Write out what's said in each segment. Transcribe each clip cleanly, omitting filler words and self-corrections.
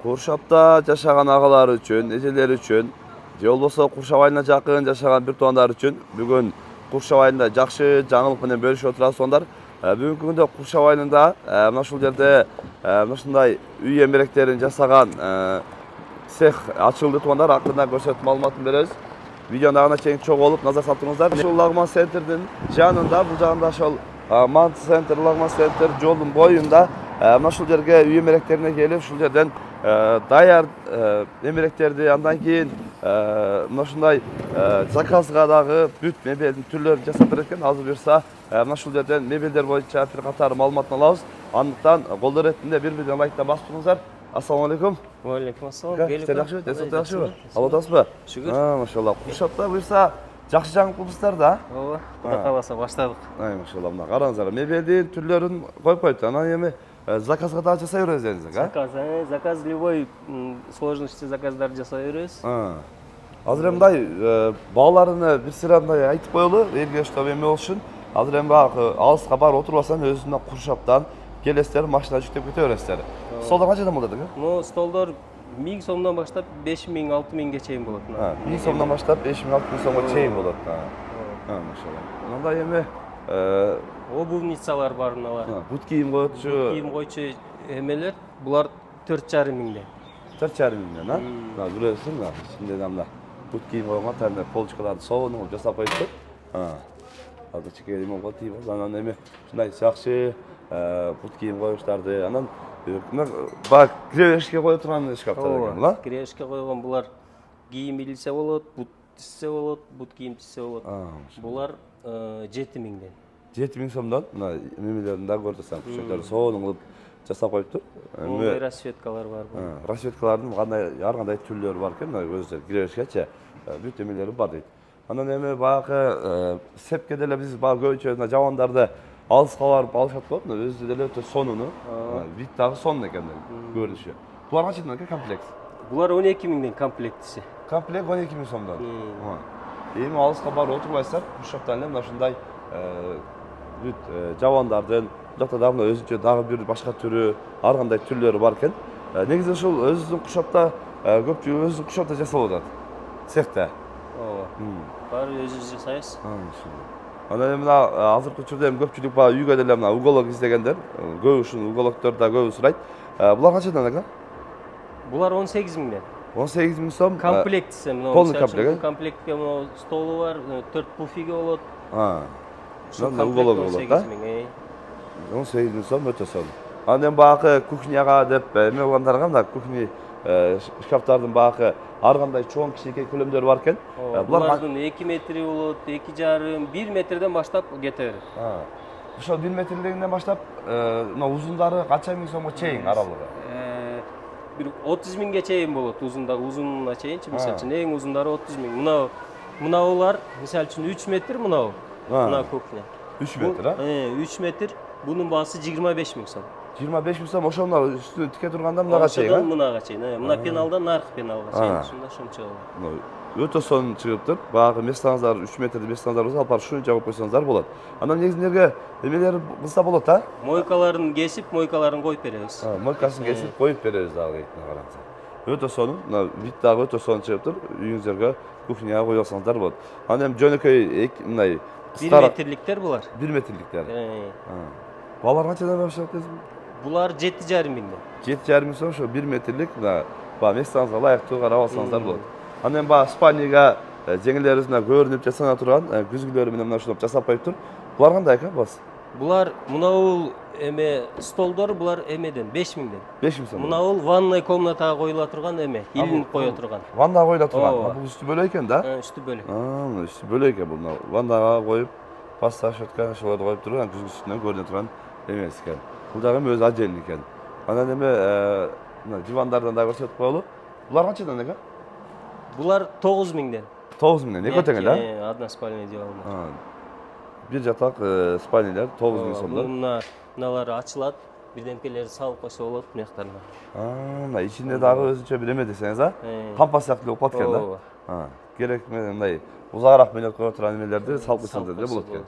Куршапта жашаган агалар үчүн, эжелер үчүн, же болбосо Куршап айылына жакын жашаган бир туугандар үчүн бүгүн Куршап айылында жакшы жаңылык менен бөлүшүп отурасыздар. Бүгүнкү күндө Куршап айылында мына ушул жерде ушундай үй эмеректерин жасаган цех ачылды туугандар. Акырында көрсөтүп маалыматын беребиз. Видеону ана чейин чогуу болуп назар салып ушул Лагман центрдин жанында, бул жагында ошол Мант центр, Лагман центр жолдун боюнда мына ушул жерге үй эмеректерине келип, ушул жерден даяр эмеректерди, андан кийин мына ушундай заказга дагы бүт мебелдин түрлөрүн жасап берет экен. Азыр буюрса мына ушул жерден мебелдер боюнча бир катар маалыматын алабыз. Андыктан кол иретинде бир-бирин лайктап басып туруңуздар. Ассаламу алейкум. Валейкум ассалам. Жакшы, жакшыбы? Алла атасызбы? Шүгүр. Машалла. Куршапта буюрса жакшы жаңылык кылдыңыздар да? Ооба. Кудай кааласа баштадык. Машалла. Мына караңыздар, мебелдин түрлөрүн коюп коюпту. Анан эми заказга да жасай беребиз дедиңиз, Заказ любой сложности заказдар жасай беребиз. Азыр эми мындай бааларыны бир сыйра мындай айтып коелу, элге чтобы эме болушун. Азыр эми баягы алыска барып отурбастан өзүнөн Куршаптан келесиздер, машина жүктөп кете бересиздер. Столдор канчадан болот экен? Ну, столдор 1000 сомдон баштап 5000, 6000ге чейин болот. 1000 сомдон баштап 5000, 6000 сомго чейин болот. Машалла. Мындай эми обувницалар бар мыналар. Бут кийим коючу. Кийим койчу эмелер, булар 4,5 миңден. 4,5 миңден, Мына көрөсүң, ичинде мына бут кийим койгон таны полочкаларды сонун жасап коюпту. Азыр чекер имамга тийип, анан эми ушундай жакшы бут кийим коюштарды, анан бак киребешке кое турган шкафтар экен, була? Киребешке койгон булар кийим илсе болот, бут тизсе болот, бут кийим тизсе болот. Булар 7 миңден. 7000 сомдон мына мемелерин да көрсөтсөң, көчөттөрү сонун кылып жасап коюптур. Эми расцветкалар бар. Расцветкалардын кандай ар кандай түрлөрү бар экен, өзү киребешкечи бүт эмелери бар дейт. Анан эми баягы сепке деле биз баягы көбүнчө мына жабандарды алыска барып алышат болот, өзү деле өтө сонуну, вид дагы сонун экен көрүнүшү. Булар канчадан экен комплект? Булар 12 миңден комплектиси. Комплект 12 миң сомдон. Эми алыска барып отурбайсыздар, Куршаптан эле мына ушундай бүт жабандардын, жакта дагы өзүнчө дагы бир башка түрү, ар кандай түрлөрү бар экен. Негизи ушул өзүбүздүн Куршапта көпчүлүгү өзүбүздүн Куршапта жасалып атат. Цехте. Ооба. Баары өзүбүз жасайбыз. Анан эми мына азыркы учурда эми көпчүлүк баягы үйгө деле мына уголок издегендер, көп ушул уголокторду да көп сурайт. Булар канчадан экен? Булар 18 миңден. 18 миң сом. Комплектиси мына. Полный комплект. Комплектке мына столу бар, 4 пуфиге болот. Ушул уголок болот, 18 миң. 18 миң сом өтө сонун. Анан баягы кухняга деп эме болгондарга мына кухня шкафтардын баягы ар кандай чоң кичинекей көлөмдөрү бар экен. Булардын 2 метри болот, 2,5, 1 метрден баштап кете берет. Ошол 1 метрлигинен баштап мына узундары канча миң сомго чейин аралыгы? Бир 30 миңге чейин болот, узунуна чейинчи, мисалы үчүн эң узундары 30 миң. Мынаулар мисалы үчүн 3 метр мынау. Мына кухня. 3 метр, 3 метр. Бунун баасы 25 миң сом. 25 миң сом, ошол мына үстүнө тике турганда мынага чейин, Мынага чейин. Мына пеналдан наркы пеналга чейин ушунда шунча болот. Өтө сонун чыгыптыр. Баягы местаңыздар 3 метрди местаңыздар болсо, алып барып шунча коюп койсоңуздар болот. Анан негизинерге эмелери кылса болот, Мойкаларын кесип, мойкаларын коюп беребиз. Мойкасын кесип коюп беребиз дагы дейт мына караңыздар. Өтө сонун, мына вид дагы өтө сонун чыгыптыр. Үйүңүзгө кухняга коюп алсаңыздар болот. Анан эми жөнөкөй мындай 1 метрликтер булар. 1 метрликтер. Балар канчадан баштап дедиңиз? Булар 7,5 миңден. 7,5 миң сом, ошо 1 метрлик мына баягы местаңызга ылайыктуу карап алсаңыздар болот. Анан баягы спальняга жеңилерибиздин көрүнүп жасана турган күзгүлөрү менен мына ушуну жасап коюптур. Булар кандай экен бос? Булар мынау эме столдор, булар эмеден 5 миңден. 5 миң сом. Мынау ванной комнатага коюла турган эме, илинип кое турган. Ваннага коюла турган. Бул үстү бөлөк экен да? Үстү бөлөк. Мына үстү бөлөк экен бул. Ваннага коюп, паста, щетка ошолорду коюп турган, күзгү үстүнөн көрүнө турган эмес экен. Бул дагы өзү отдельный экен. Анан эме мына дивандардан да көрсөтүп коелу. Булар канчадан экен? Булар 9 миңден. 9 миңден. Эки тең эле? Одна спальня диван. Бир жатак спальнялар 9 миң сомдон. Мыналар ачылат, бирдемкелерди салып койсо болот мыяктарына. Мына ичинде дагы өзүнчө бир эме десеңиз, кампа сыяктуу болуп калат экен да? Керек мындай узагыраак мөөнөт кое турган эмелерди салып койсоңуздар деле болот экен.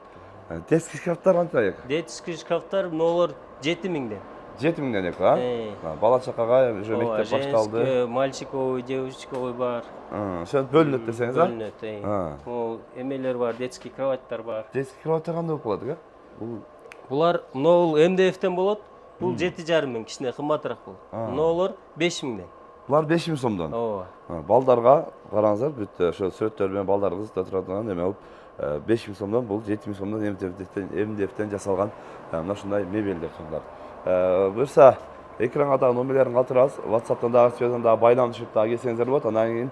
Детский шкафтар канча? Детский шкафтар могулар 7 миңден. 7 миңден эки, а? Бала чакага уже мектеп башталды. Женский, мальчиковый, девочковый бар. Ошентип бөлүнөт десеңиз, а? Бөлүнөт, Могу эмелер бар, детский кроваттар бар. Детский кроватьта кандай болуп калат экен? Бул Булар могул МДФтен болот. Бул 7,5 миң, кичине кымбатыраак болот. Могулар 5 миңден. булар 5 миң сомдон. Ооба. Балдарга караңыздар, бүт ошо сүрөттөр менен балдарыгыз да турат эме болуп 5 миң сомдон, бул 7 миң сомдон МДФтен жасалган мына ушундай мебелдер сомдор. Буюрса экранга дагы номерлерин калтырабыз. WhatsApp'tan дагы связдан дагы байланышып дагы келсеңиздер болот. Андан кийин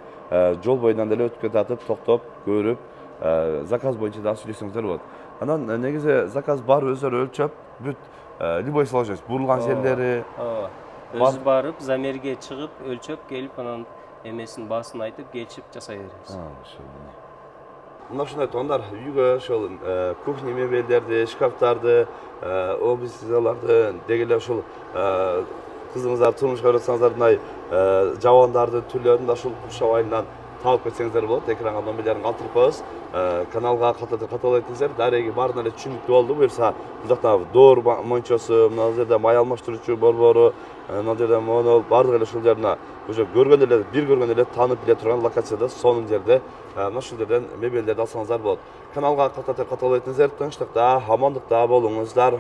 жол боюнан деле өтүп кетатып, токтоп, көрүп, заказ боюнча дагы сүйлөшсөңүздөр болот. Анан негизи заказ бар, өзүлөрү өлчөп, бүт любой сложность, бурулган жерлери. Ооба. Өзү барып, замерге чыгып, өлчөп келип, анан эмесин баасын айтып, кечип жасай беребиз. Мына ушундай тондар үйгө ошол кухня мебелдерди, шкафтарды, обувь-заларды дегеле ушул кызыңыздар турмушка жатсаңыздар мындай жабандарды түрлөрүн да ушул Куршаб айылынан таап кетсеңиздер болот. Экранга номерлерин калтырып коебуз. Каналга каталоо этиңиздер. Дареги баарын эле түшүнүктүү болду. Буюрса мындакта доор мончосу, мына жерде май алмаштыруучу борбору, мына жерде монол баардык эле ушул жерде уже көргөн эле, бир көргөн эле таанып биле турган локацияда, сонун жерде мына ушул жерден мебелдерди алсаңыздар болот. Каналга каталоо этиңиздер. Тынчтыкта, амандыкта болуңуздар.